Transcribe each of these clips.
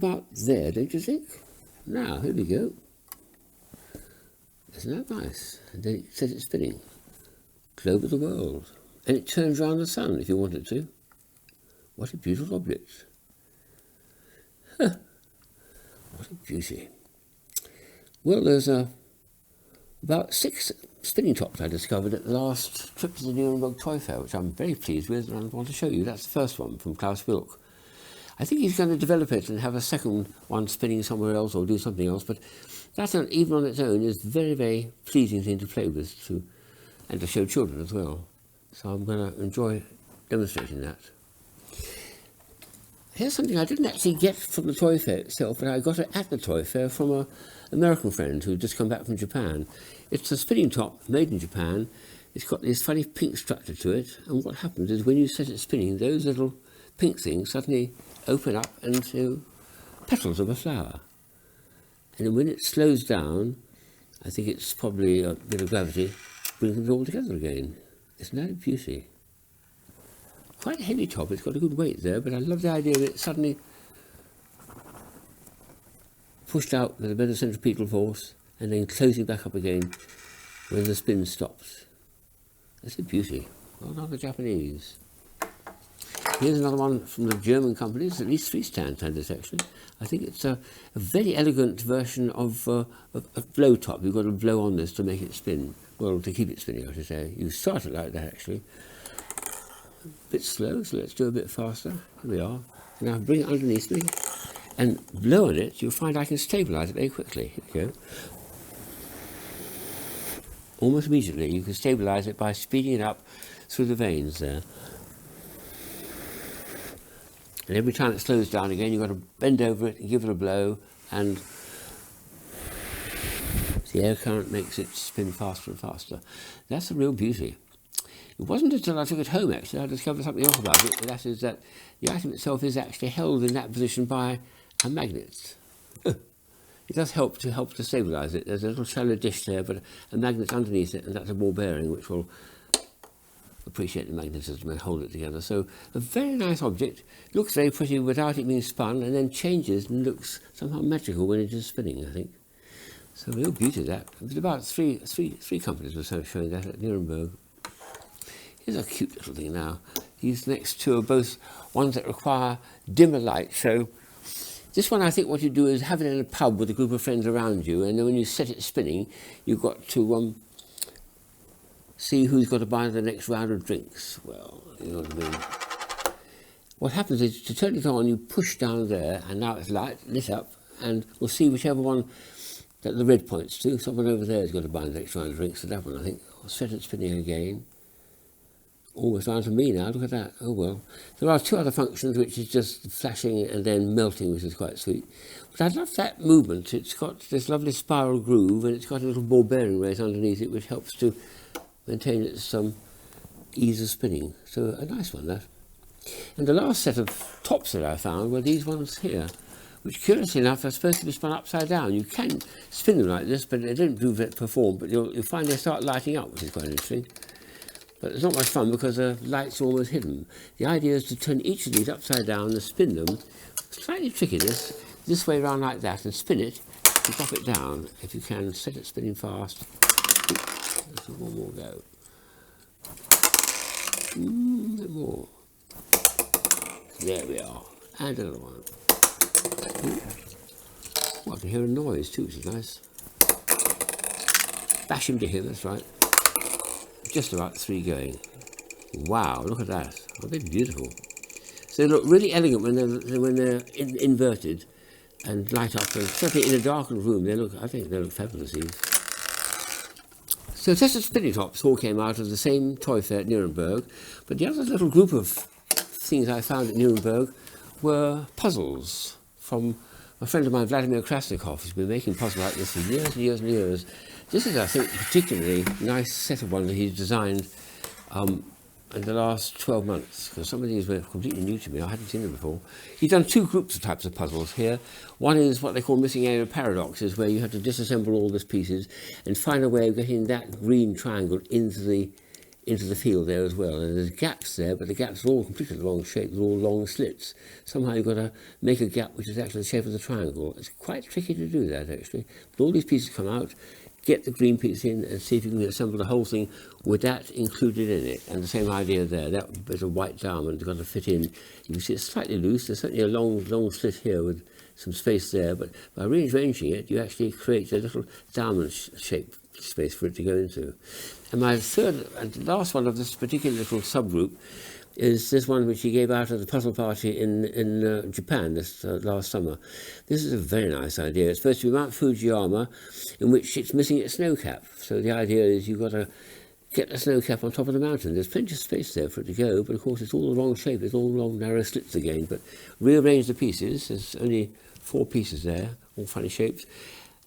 about there, don't you think? Now, here we go. Isn't that nice? And then it says it's spinning. Globe of the world. And it turns around the sun if you want it to. What a beautiful object. Huh. What a beauty. Well, there's about 6 spinning tops I discovered at the last trip to the Nuremberg Toy Fair, which I'm very pleased with, and I want to show you. That's the first one from Klaus Wilk. I think he's going to develop it and have a second one spinning somewhere else or do something else, but that, even on its own, is a very, very pleasing thing to play with and to show children as well. So I'm going to enjoy demonstrating that. Here's something I didn't actually get from the toy fair itself, but I got it at the toy fair from an American friend who'd just come back from Japan. It's a spinning top made in Japan. It's got this funny pink structure to it, and what happens is when you set it spinning, those little pink things suddenly open up into petals of a flower. And when it slows down, I think it's probably a bit of gravity, brings them all together again. Isn't that a beauty? Quite a heavy top, it's got a good weight there, but I love the idea of it suddenly pushed out with a bit of centripetal force and then closing back up again when the spin stops. That's a beauty. Well done, the Japanese. Here's another one from the German company. It's at least 3 stands had this actually. I think it's a very elegant version of a blow top. You've got to blow on this to make it spin. Well, to keep it spinning, I should say. You start it like that actually. A bit slow, so let's do a bit faster. Here we are. Now bring it underneath me and blow on it. You'll find I can stabilise it very quickly. Here we go. Almost immediately you can stabilise it by speeding it up through the veins there. And every time it slows down again, you've got to bend over it and give it a blow, and the air current makes it spin faster and faster. That's a real beauty. It wasn't until I took it home, actually, I discovered something else about it, and that is that the item itself is actually held in that position by a magnet. It does help to stabilise it. There's a little shallow dish there, but a magnet's underneath it, and that's a ball bearing, which will appreciate the magnetism and hold it together. So a very nice object, looks very pretty without it being spun, and then changes and looks somehow magical when it is spinning, I think. So real beauty that. There's about three companies or so showing that at Nuremberg. Here's a cute little thing now. These next two are both ones that require dimmer light. So this one, I think what you do is have it in a pub with a group of friends around you, and then when you set it spinning, you've got to see who's got to buy the next round of drinks. Well, you know what I mean. What happens is, to turn it on, you push down there, and now it's lit up, and we'll see whichever one that the red points to. Someone over there has got to buy the next round of drinks, so that one, I think. I'll set it spinning again. Almost down to me now, look at that. Oh well. There are 2 other functions, which is just flashing and then melting, which is quite sweet. But I love that movement. It's got this lovely spiral groove, and it's got a little ball bearing race underneath it, which helps to maintain its ease of spinning. So a nice one, that. And the last set of tops that I found were these ones here, which curiously enough are supposed to be spun upside down. You can spin them like this, but they don't do that for form, but you'll find they start lighting up, which is quite interesting. But it's not much fun because the lights are almost hidden. The idea is to turn each of these upside down and spin them. Slightly tricky this way around like that, and spin it and drop it down. If you can, set it spinning fast. Let's do one more go. A bit more. There we are. And another one. Oh, I can hear a noise too, which is nice. Bash him to him, that's right. Just about 3 going. Wow, look at that. Aren't they beautiful? So they look really elegant when they're inverted and light up. And certainly in a darkened room, I think they look fabulous. These. So tested spinning tops all came out of the same toy fair at Nuremberg, but the other little group of things I found at Nuremberg were puzzles from a friend of mine, Vladimir Krasnikov, who's been making puzzles like this for years and years and years. This is, I think, a particularly nice set of ones that he's designed in the last 12 months, because some of these were completely new to me. I hadn't seen them before. He's done 2 groups of types of puzzles here. One is what they call missing area paradoxes, where you have to disassemble all these pieces and find a way of getting that green triangle into into the field there as well. And there's gaps there, but the gaps are all completely the wrong shape. They're all long slits. Somehow you've got to make a gap which is actually the shape of the triangle. It's quite tricky to do that, actually. But all these pieces come out, get the green piece in, and see if you can assemble the whole thing with that included in it. And the same idea there. That bit of white diamond has got to fit in. You can see it's slightly loose. There's certainly a long slit here with some space there, but by rearranging it, you actually create a little diamond-shaped space for it to go into. And my third and last one of this particular little subgroup is this one which he gave out at the puzzle party in Japan this last summer. This is a very nice idea. It's supposed to be Mount Fujiyama, in which it's missing its snow cap. So the idea is you've got to get the snow cap on top of the mountain. There's plenty of space there for it to go, but of course it's all the wrong shape. It's all long narrow slits again. But rearrange the pieces. There's only 4 pieces there, all funny shapes.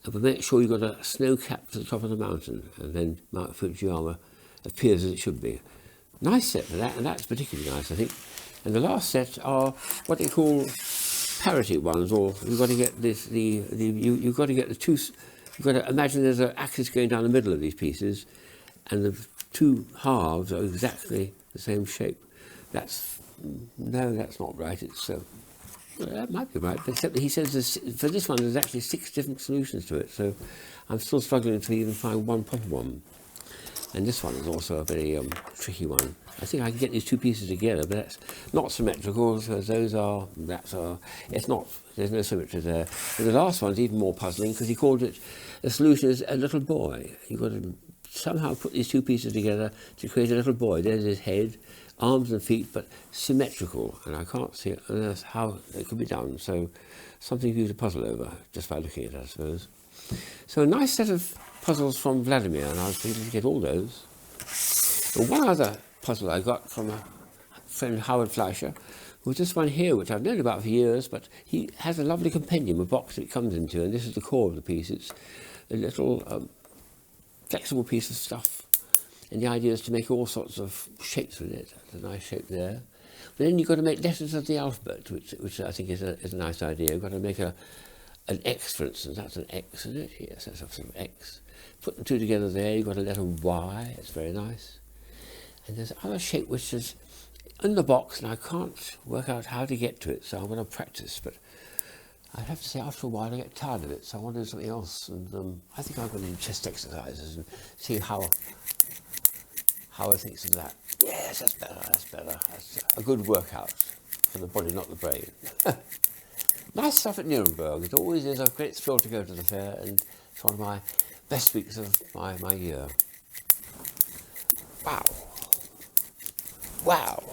But make sure you've got a snow cap to the top of the mountain, and then Mount Fujiyama appears as it should be. Nice set for that, and that's particularly nice, I think. And the last set are what they call parity ones, or you've got to get this. You've got to get the two. You've got to imagine there's an axis going down the middle of these pieces, and the 2 halves are exactly the same shape. That's not right. It's well, that might be right, except that he says for this one there's actually 6 different solutions to it, so I'm still struggling to even find one proper one. And this one is also a very tricky one. I think I can get these 2 pieces together, but that's not symmetrical, because there's no symmetry there. And the last one's even more puzzling, because he called it, the solution is a little boy. You've got to somehow put these 2 pieces together to create a little boy. There's his head, arms and feet, but symmetrical, and I can't see how it could be done. So something for you to puzzle over just by looking at it, I suppose. So a nice set of puzzles from Vladimir, and I was able to get all those. And one other puzzle I got from a friend, Howard Fleischer, was this one here, which I've known about for years, but he has a lovely compendium, a box that it comes into, and this is the core of the piece. It's a little flexible piece of stuff. And the idea is to make all sorts of shapes with it. There's a nice shape there. But then you've got to make letters of the alphabet, which I think is a nice idea. You've got to make an X, for instance. That's an X, isn't it? Yes, that's a sort of X. Put the 2 together there. You've got a letter Y. It's very nice. And there's another shape which is in the box, and I can't work out how to get to it, so I'm going to practice. But I have to say, after a while, I get tired of it, so I want to do something else. And I think I'm going to do chest exercises and see how it thinks of that. Yes, that's better, that's better. That's a good workout for the body, not the brain. Nice stuff at Nuremberg. It always is a great thrill to go to the fair, and it's one of my best weeks of my year. Wow. Wow.